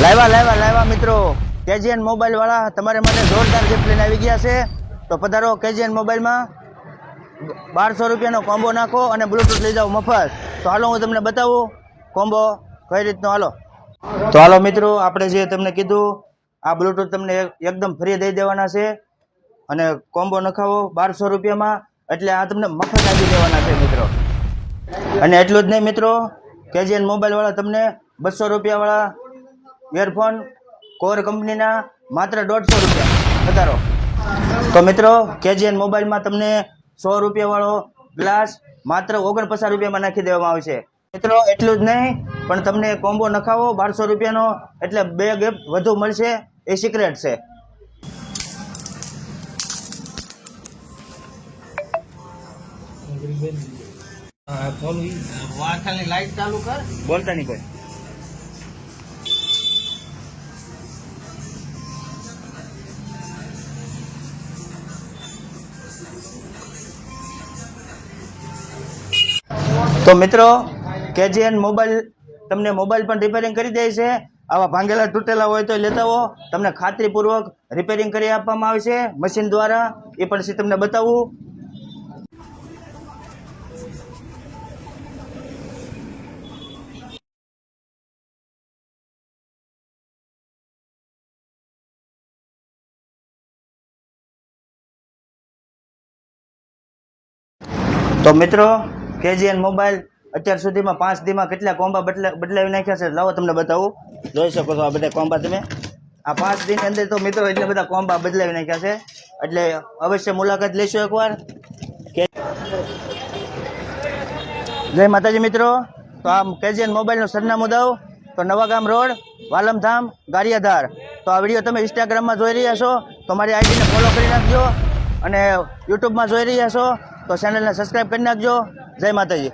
લાવ્યા મિત્રો KGN mobile વાળા તમારે માટે જોરદાર ગિફ્ટ લઈને આવી ગયા છે. તો પધારો કેજીએન મોબાઈલમાં 1200 રૂપિયાનો કોમ્બો નાખો અને બ્લૂટૂથ લઈ જાઓ મફત. તો હાલો હું તમને બતાવું કોમ્બો કઈ રીતનો. હાલો મિત્રો, આપણે જે તમને કીધું આ બ્લૂટૂથ તમને એકદમ ફ્રી દઈ દેવાના છે અને કોમ્બો નખાવો 1200 રૂપિયામાં, એટલે આ તમને મફત આપી દેવાના છે મિત્રો. અને એટલું જ નહીં મિત્રો, કેજીએન મોબાઈલ વાળા તમને 200 રૂપિયા વાળા ઇયરફોન કોર કંપનીના માત્ર 150 રૂપિયા વધારો. તો મિત્રો કેજીએન મોબાઈલમાં તમને 100 રૂપિયા વાળો ગ્લાસ માત્ર 49 રૂપિયામાં નાખી દેવામાં આવશે મિત્રો. એટલું જ નહીં પણ તમને કોમ્બો નખાવો 1200 રૂપિયાનો, એટલે 2 ગિફ્ટ વધુ મળશે, એ સિક્રેટ છે. લાઈટ ચાલુ કર, બોલતા નહીં કોઈ. તો મિત્રો કેજીએન મોબાઈલ તમને મોબાઈલ પણ રિપેરિંગ કરી દે છે. આવા ભાંગેલા તૂટેલા હોય તો લેતા આવો, તમને ખાતરીપૂર્વક રિપેરિંગ કરી આપવામાં આવશે મશીન દ્વારા. એ પણ તમને બતાવું. તો મિત્રો કેજીએન મોબાઈલ અત્યાર સુધીમાં 5 દીમાં કેટલા કોમ્બા બદલાવી નાખ્યા છે, લાવો તમને બતાવું. જોઈ શકો છો આ બધા કોમ્બા તમે આ 5 દીની અંદર. તો મિત્રો એટલા બધા કોમ્બા બદલાવી નાખ્યા છે, એટલે અવશ્ય મુલાકાત લેશો એકવાર. જય માતાજી મિત્રો. તો આ કેજીએન મોબાઈલનું સરનામું દઉં તો નવાગામ રોડ, વાલમધામ, ગારિયાધાર. તો આ વિડીયો તમે ઇન્સ્ટાગ્રામમાં જોઈ રહ્યા છો તો મારી આઈડીને ફોલો કરી નાખજો, અને યુટ્યુબમાં જોઈ રહ્યા છો તો ચેનલને સબસ્ક્રાઈબ કરી નાખજો. જય માતાજી.